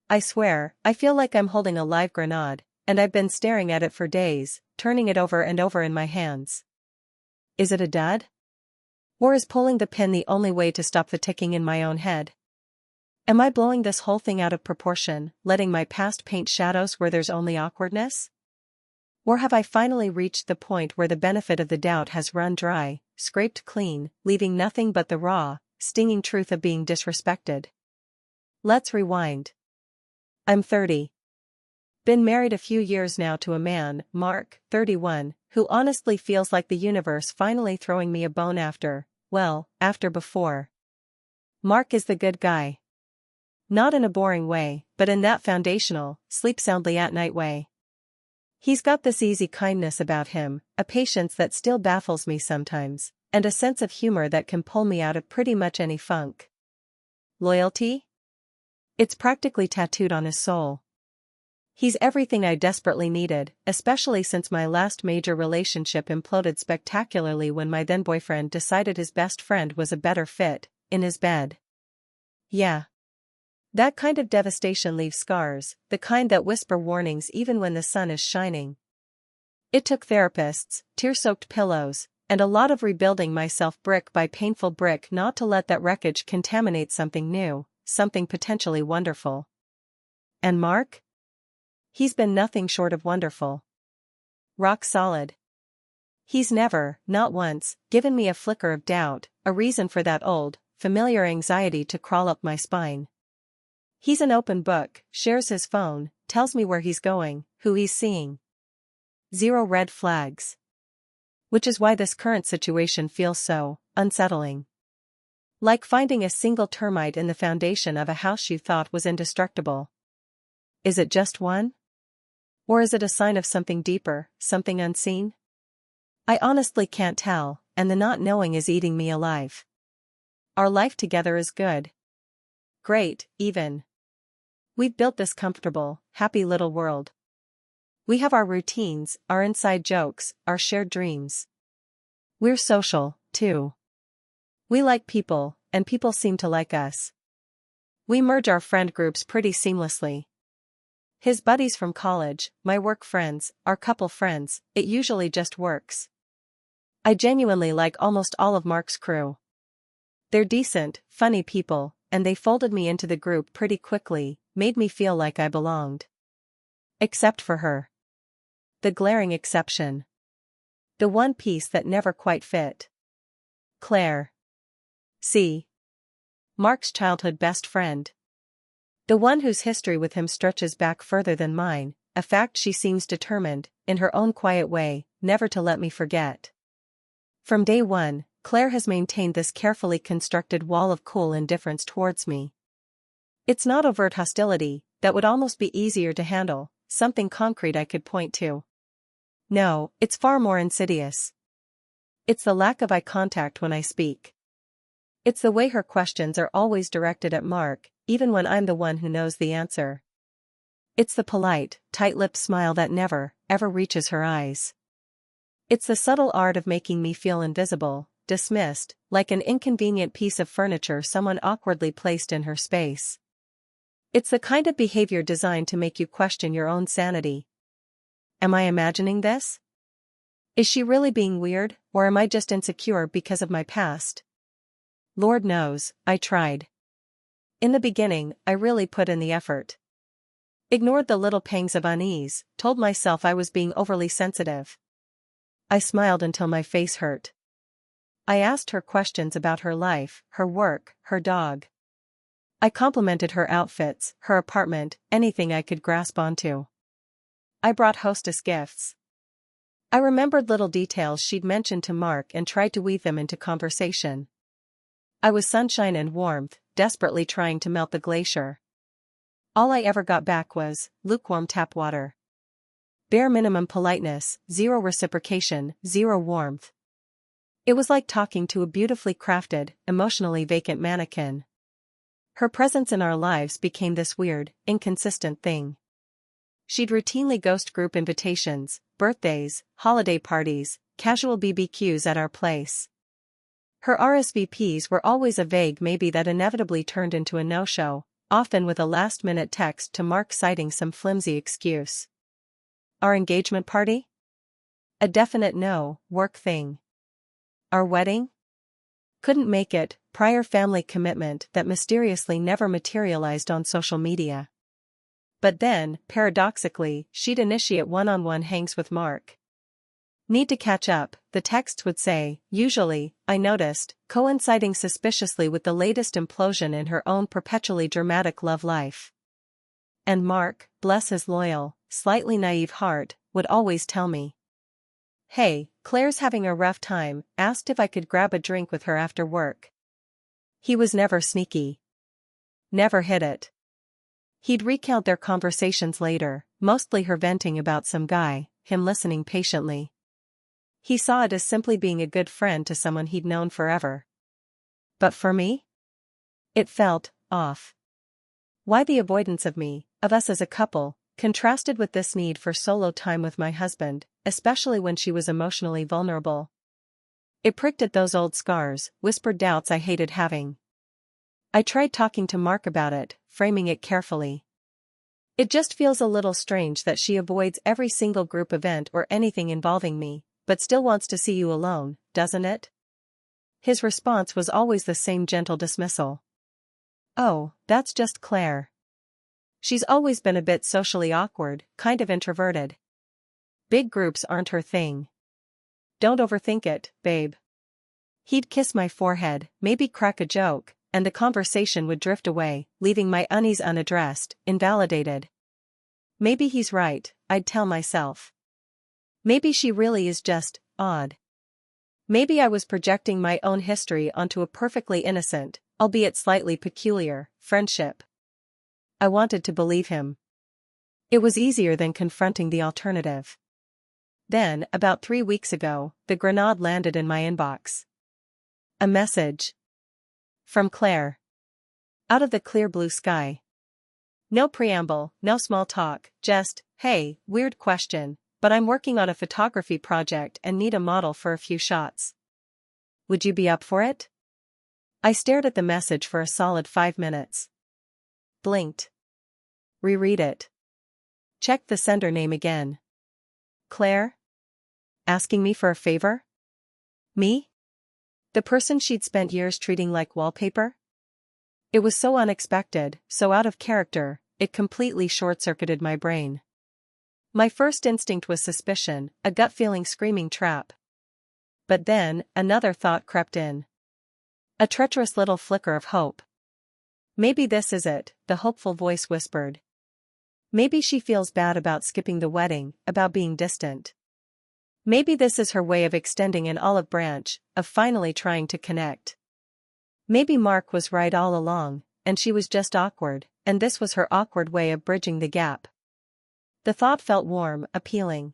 I swear, I feel like I'm holding a live grenade, and I've been staring at it for days, turning it over and over in my hands. Is it a dud? Or is pulling the pin the only way to stop the ticking in my own head? Am I blowing this whole thing out of proportion, letting my past paint shadows where there's only awkwardness? Or have I finally reached the point where the benefit of the doubt has run dry, scraped clean, leaving nothing but the raw, stinging truth of being disrespected? Let's rewind. I'm 30. Been married a few years now to a man, Mark, 31, who honestly feels like the universe finally throwing me a bone after before. Mark is the good guy. Not in a boring way, but in that foundational, sleep soundly at night way. He's got this easy kindness about him, a patience that still baffles me sometimes, and a sense of humor that can pull me out of pretty much any funk. Loyalty? It's practically tattooed on his soul. He's everything I desperately needed, especially since my last major relationship imploded spectacularly when my then-boyfriend decided his best friend was a better fit, in his bed. Yeah. That kind of devastation leaves scars, the kind that whisper warnings even when the sun is shining. It took therapists, tear-soaked pillows, and a lot of rebuilding myself brick by painful brick not to let that wreckage contaminate something new, something potentially wonderful. And Mark? He's been nothing short of wonderful. Rock solid. He's never, not once, given me a flicker of doubt, a reason for that old, familiar anxiety to crawl up my spine. He's an open book, shares his phone, tells me where he's going, who he's seeing. Zero red flags. Which is why this current situation feels so unsettling. Like finding a single termite in the foundation of a house you thought was indestructible. Is it just one? Or is it a sign of something deeper, something unseen? I honestly can't tell, and the not knowing is eating me alive. Our life together is good. Great, even. We've built this comfortable, happy little world. We have our routines, our inside jokes, our shared dreams. We're social, too. We like people, and people seem to like us. We merge our friend groups pretty seamlessly. His buddies from college, my work friends, our couple friends, it usually just works. I genuinely like almost all of Mark's crew. They're decent, funny people, and they folded me into the group pretty quickly, made me feel like I belonged. Except for her. The glaring exception. The one piece that never quite fit. Claire. C. Mark's childhood best friend. The one whose history with him stretches back further than mine, a fact she seems determined, in her own quiet way, never to let me forget. From day one, Claire has maintained this carefully constructed wall of cool indifference towards me. It's not overt hostility, that would almost be easier to handle, something concrete I could point to. No, it's far more insidious. It's the lack of eye contact when I speak. It's the way her questions are always directed at Mark, even when I'm the one who knows the answer. It's the polite, tight-lipped smile that never, ever reaches her eyes. It's the subtle art of making me feel invisible, dismissed, like an inconvenient piece of furniture someone awkwardly placed in her space. It's the kind of behavior designed to make you question your own sanity. Am I imagining this? Is she really being weird, or am I just insecure because of my past? Lord knows, I tried. In the beginning, I really put in the effort. Ignored the little pangs of unease, told myself I was being overly sensitive. I smiled until my face hurt. I asked her questions about her life, her work, her dog. I complimented her outfits, her apartment, anything I could grasp onto. I brought hostess gifts. I remembered little details she'd mentioned to Mark and tried to weave them into conversation. I was sunshine and warmth, desperately trying to melt the glacier. All I ever got back was lukewarm tap water. Bare minimum politeness, zero reciprocation, zero warmth. It was like talking to a beautifully crafted, emotionally vacant mannequin. Her presence in our lives became this weird, inconsistent thing. She'd routinely ghost group invitations, birthdays, holiday parties, casual BBQs at our place. Her RSVPs were always a vague maybe that inevitably turned into a no-show, often with a last-minute text to Mark citing some flimsy excuse. Our engagement party? A definite no, work thing. Our wedding? Couldn't make it, prior family commitment that mysteriously never materialized on social media. But then, paradoxically, she'd initiate one-on-one hangs with Mark. Need to catch up, the text would say, usually, I noticed, coinciding suspiciously with the latest implosion in her own perpetually dramatic love life. And Mark, bless his loyal, slightly naive heart, would always tell me. Hey, Claire's having a rough time, asked if I could grab a drink with her after work. He was never sneaky. Never hid it. He'd recount their conversations later, mostly her venting about some guy, him listening patiently. He saw it as simply being a good friend to someone he'd known forever. But for me? It felt off. Why the avoidance of me, of us as a couple, contrasted with this need for solo time with my husband, especially when she was emotionally vulnerable. It pricked at those old scars, whispered doubts I hated having. I tried talking to Mark about it, framing it carefully. It just feels a little strange that she avoids every single group event or anything involving me, but still wants to see you alone, doesn't it? His response was always the same gentle dismissal. Oh, that's just Claire. She's always been a bit socially awkward, kind of introverted. Big groups aren't her thing. Don't overthink it, babe. He'd kiss my forehead, maybe crack a joke, and the conversation would drift away, leaving my unease unaddressed, invalidated. Maybe he's right, I'd tell myself. Maybe she really is just odd. Maybe I was projecting my own history onto a perfectly innocent, albeit slightly peculiar, friendship. I wanted to believe him. It was easier than confronting the alternative. Then, about 3 weeks ago, the grenade landed in my inbox. A message. From Claire. Out of the clear blue sky. No preamble, no small talk, just, hey, weird question, but I'm working on a photography project and need a model for a few shots. Would you be up for it? I stared at the message for a solid 5 minutes. Blinked. Reread it. Checked the sender name again. Claire? Asking me for a favor? Me? The person she'd spent years treating like wallpaper? It was so unexpected, so out of character, it completely short-circuited my brain. My first instinct was suspicion, a gut feeling screaming trap. But then, another thought crept in. A treacherous little flicker of hope. Maybe this is it, the hopeful voice whispered. Maybe she feels bad about skipping the wedding, about being distant. Maybe this is her way of extending an olive branch, of finally trying to connect. Maybe Mark was right all along, and she was just awkward, and this was her awkward way of bridging the gap. The thought felt warm, appealing.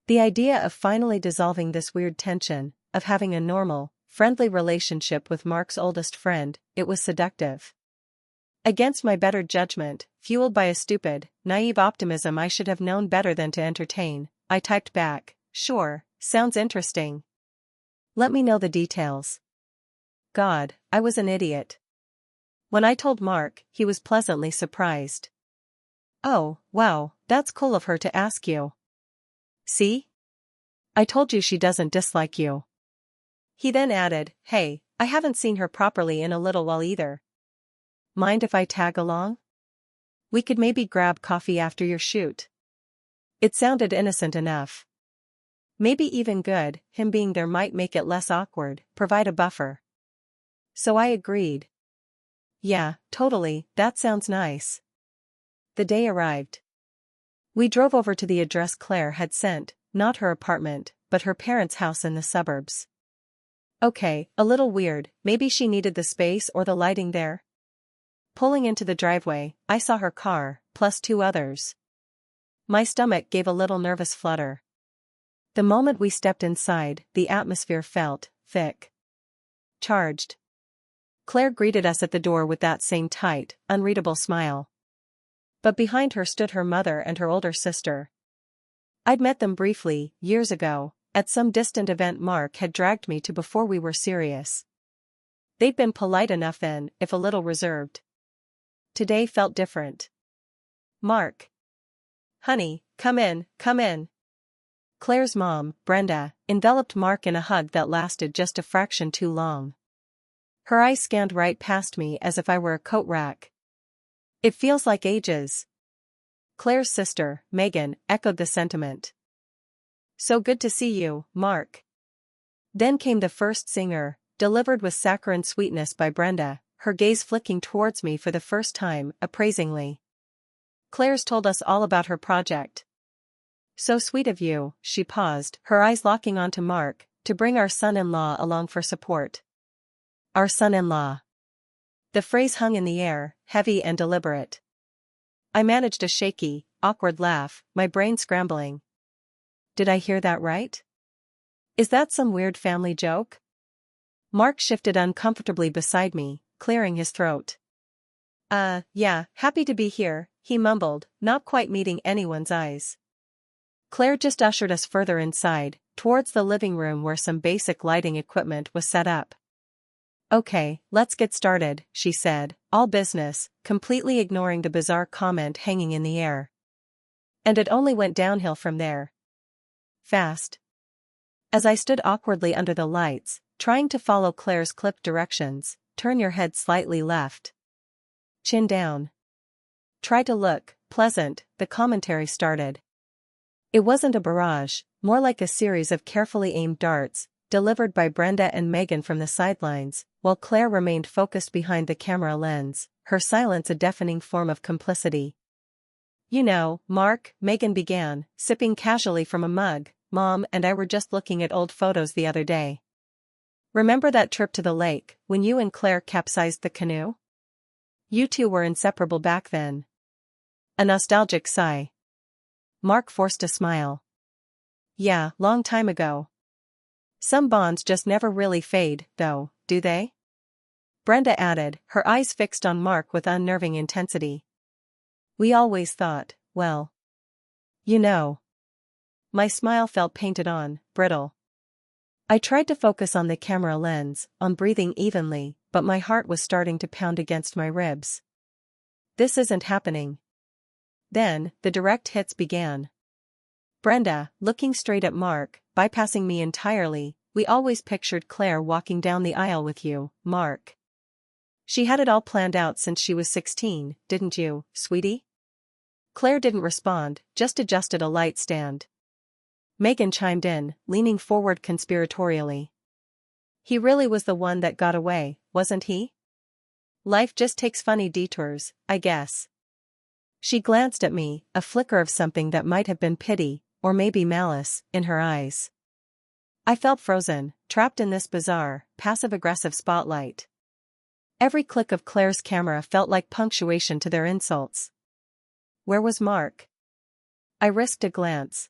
The idea of finally dissolving this weird tension, of having a normal, friendly relationship with Mark's oldest friend, it was seductive. Against my better judgment, fueled by a stupid, naive optimism I should have known better than to entertain, I typed back, sure, sounds interesting. Let me know the details. God, I was an idiot. When I told Mark, he was pleasantly surprised. Oh, wow, that's cool of her to ask you. See? I told you she doesn't dislike you. He then added, hey, I haven't seen her properly in a little while either. Mind if I tag along? We could maybe grab coffee after your shoot. It sounded innocent enough. Maybe even good, him being there might make it less awkward, provide a buffer. So I agreed. Yeah, totally, that sounds nice. The day arrived. We drove over to the address Claire had sent, not her apartment, but her parents' house in the suburbs. Okay, a little weird, maybe she needed the space or the lighting there. Pulling into the driveway, I saw her car, plus 2 others. My stomach gave a little nervous flutter. The moment we stepped inside, the atmosphere felt thick. Charged. Claire greeted us at the door with that same tight, unreadable smile. But behind her stood her mother and her older sister. I'd met them briefly, years ago, at some distant event Mark had dragged me to before we were serious. They'd been polite enough then, if a little reserved. today felt different. Mark. Honey, come in, come in. Claire's mom, Brenda, enveloped Mark in a hug that lasted just a fraction too long. Her eyes scanned right past me as if I were a coat rack. It feels like ages. Claire's sister, Megan, echoed the sentiment. So good to see you, Mark. Then came the first singer, delivered with saccharine sweetness by Brenda, her gaze flicking towards me for the first time, appraisingly. Claire's told us all about her project. So sweet of you, she paused, her eyes locking onto Mark, to bring our son-in-law along for support. Our son-in-law. The phrase hung in the air, heavy and deliberate. I managed a shaky, awkward laugh, my brain scrambling. Did I hear that right? Is that some weird family joke? Mark shifted uncomfortably beside me, clearing his throat. Yeah, happy to be here, he mumbled, not quite meeting anyone's eyes. Claire just ushered us further inside, towards the living room where some basic lighting equipment was set up. Okay, let's get started, she said, all business, completely ignoring the bizarre comment hanging in the air. And it only went downhill from there. Fast. As I stood awkwardly under the lights, trying to follow Claire's clipped directions, turn your head slightly left. Chin down. Try to look pleasant, the commentary started. It wasn't a barrage, more like a series of carefully aimed darts, delivered by Brenda and Megan from the sidelines, while Claire remained focused behind the camera lens, her silence a deafening form of complicity. You know, Mark, Megan began, sipping casually from a mug, Mom and I were just looking at old photos the other day. Remember that trip to the lake, when you and Claire capsized the canoe? You two were inseparable back then. A nostalgic sigh. Mark forced a smile. Yeah, long time ago. Some bonds just never really fade, though, do they? Brenda added, her eyes fixed on Mark with unnerving intensity. We always thought, well. You know. My smile felt painted on, brittle. I tried to focus on the camera lens, on breathing evenly, but my heart was starting to pound against my ribs. This isn't happening. Then, the direct hits began. Brenda, looking straight at Mark, bypassing me entirely, we always pictured Claire walking down the aisle with you, Mark. She had it all planned out since she was 16, didn't you, sweetie? Claire didn't respond, just adjusted a light stand. Megan chimed in, leaning forward conspiratorially. He really was the one that got away, wasn't he? Life just takes funny detours, I guess. She glanced at me, a flicker of something that might have been pity, or maybe malice, in her eyes. I felt frozen, trapped in this bizarre, passive-aggressive spotlight. Every click of Claire's camera felt like punctuation to their insults. Where was Mark? I risked a glance.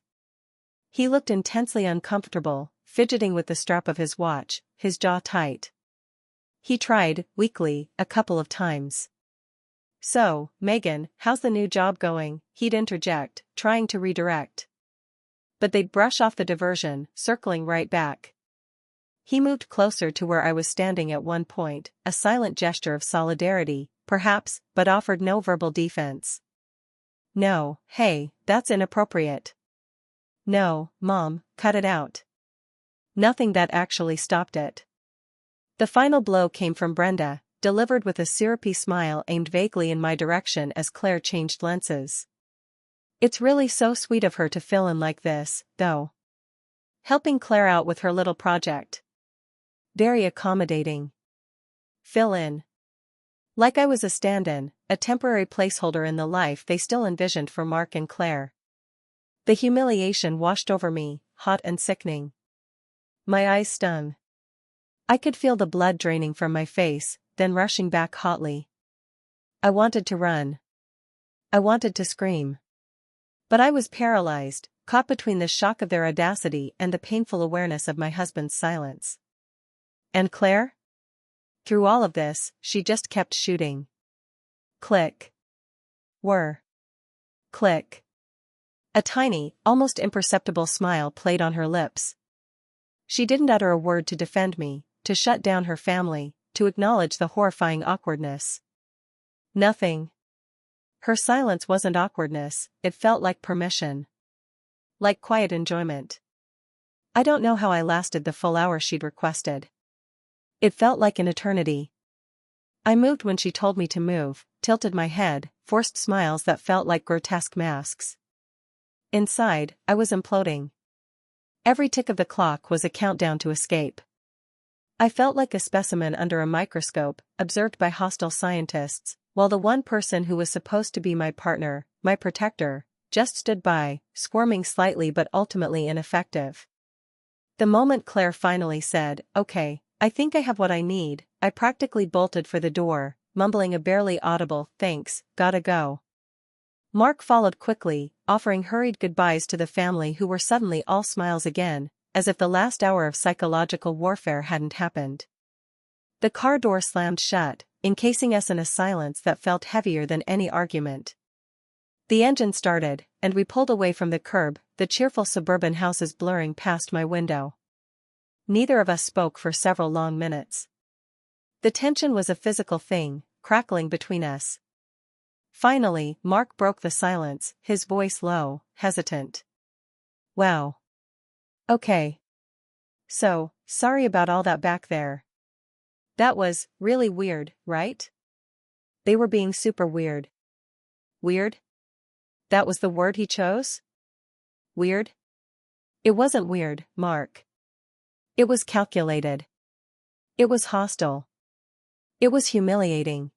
He looked intensely uncomfortable, fidgeting with the strap of his watch, his jaw tight. He tried, weakly, a couple of times. So, Megan, how's the new job going? He'd interject, trying to redirect. But they'd brush off the diversion, circling right back. He moved closer to where I was standing at one point, a silent gesture of solidarity, perhaps, but offered no verbal defense. No, hey, that's inappropriate. No, Mom, cut it out. Nothing that actually stopped it. The final blow came from Brenda, delivered with a syrupy smile aimed vaguely in my direction as Claire changed lenses. It's really so sweet of her to fill in like this, though. Helping Claire out with her little project. Very accommodating. Fill in. Like I was a stand-in, a temporary placeholder in the life they still envisioned for Mark and Claire. The humiliation washed over me, hot and sickening. My eyes stung. I could feel the blood draining from my face, then rushing back hotly. I wanted to run. I wanted to scream. But I was paralyzed, caught between the shock of their audacity and the painful awareness of my husband's silence. And Claire? Through all of this, she just kept shooting. Click. Whir. Click. A tiny, almost imperceptible smile played on her lips. She didn't utter a word to defend me, to shut down her family, to acknowledge the horrifying awkwardness. Nothing. Her silence wasn't awkwardness, it felt like permission. Like quiet enjoyment. I don't know how I lasted the full hour she'd requested. It felt like an eternity. I moved when she told me to move, tilted my head, forced smiles that felt like grotesque masks. Inside, I was imploding. Every tick of the clock was a countdown to escape. I felt like a specimen under a microscope, observed by hostile scientists, while the one person who was supposed to be my partner, my protector, just stood by, squirming slightly but ultimately ineffective. The moment Claire finally said, "Okay, I think I have what I need," I practically bolted for the door, mumbling a barely audible, "Thanks, gotta go." Mark followed quickly, offering hurried goodbyes to the family who were suddenly all smiles again, as if the last hour of psychological warfare hadn't happened. The car door slammed shut, encasing us in a silence that felt heavier than any argument. The engine started, and we pulled away from the curb, the cheerful suburban houses blurring past my window. Neither of us spoke for several long minutes. The tension was a physical thing, crackling between us. Finally, Mark broke the silence, his voice low, hesitant. "Wow. Okay. So, sorry about all that back there. That was really weird, right?" They were being super weird. Weird? That was the word he chose? Weird? It wasn't weird, Mark. It was calculated. It was hostile. It was humiliating.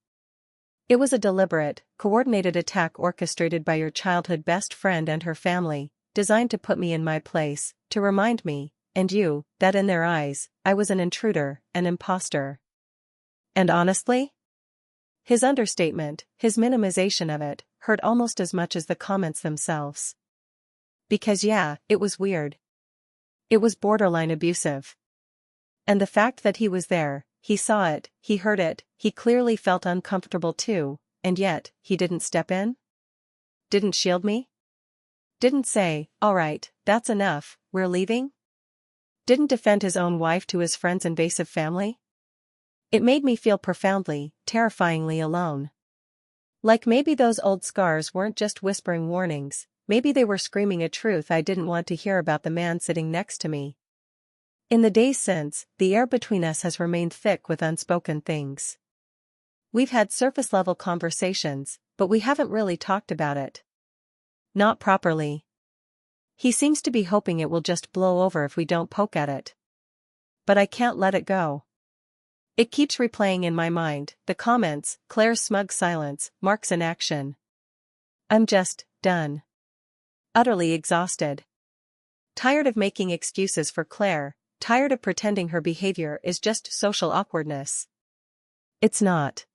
It was a deliberate, coordinated attack orchestrated by your childhood best friend and her family, designed to put me in my place, to remind me, and you, that in their eyes, I was an intruder, an imposter. And honestly? His understatement, his minimization of it, hurt almost as much as the comments themselves. Because yeah, it was weird. It was borderline abusive. And the fact that he was there, he saw it, he heard it, he clearly felt uncomfortable too, and yet, he didn't step in? Didn't shield me? Didn't say, "All right, that's enough, we're leaving"? Didn't defend his own wife to his friend's invasive family? It made me feel profoundly, terrifyingly alone. Like maybe those old scars weren't just whispering warnings, maybe they were screaming a truth I didn't want to hear about the man sitting next to me. In the days since, the air between us has remained thick with unspoken things. We've had surface-level conversations, but we haven't really talked about it. Not properly. He seems to be hoping it will just blow over if we don't poke at it. But I can't let it go. It keeps replaying in my mind, the comments, Claire's smug silence, Mark's inaction. I'm just done. Utterly exhausted. Tired of making excuses for Claire, tired of pretending her behavior is just social awkwardness. It's not.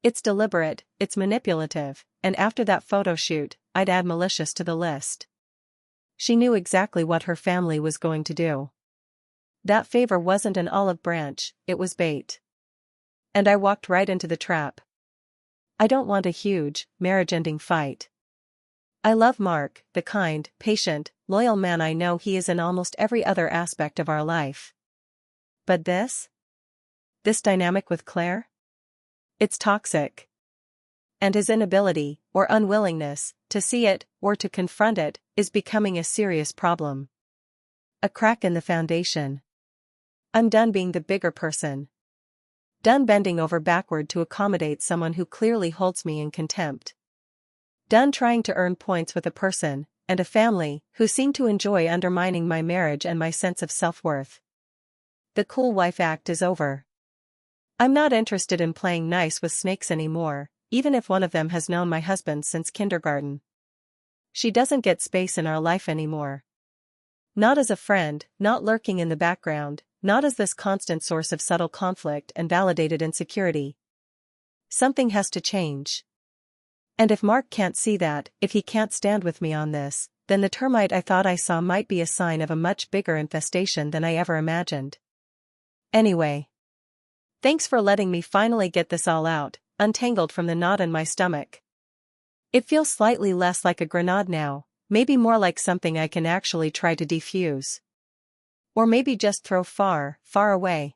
It's deliberate, it's manipulative, and after that photo shoot, I'd add malicious to the list. She knew exactly what her family was going to do. That favor wasn't an olive branch, it was bait. And I walked right into the trap. I don't want a huge, marriage-ending fight. I love Mark, the kind, patient, loyal man I know he is in almost every other aspect of our life. But this? This dynamic with Claire? It's toxic. And his inability, or unwillingness, to see it, or to confront it, is becoming a serious problem. A crack in the foundation. I'm done being the bigger person. Done bending over backward to accommodate someone who clearly holds me in contempt. Done trying to earn points with a person, and a family, who seem to enjoy undermining my marriage and my sense of self-worth. The cool wife act is over. I'm not interested in playing nice with snakes anymore, even if one of them has known my husband since kindergarten. She doesn't get space in our life anymore. Not as a friend, not lurking in the background, not as this constant source of subtle conflict and validated insecurity. Something has to change. And if Mark can't see that, if he can't stand with me on this, then the termite I thought I saw might be a sign of a much bigger infestation than I ever imagined. Anyway. Thanks for letting me finally get this all out, untangled from the knot in my stomach. It feels slightly less like a grenade now, maybe more like something I can actually try to defuse. Or maybe just throw far, far away.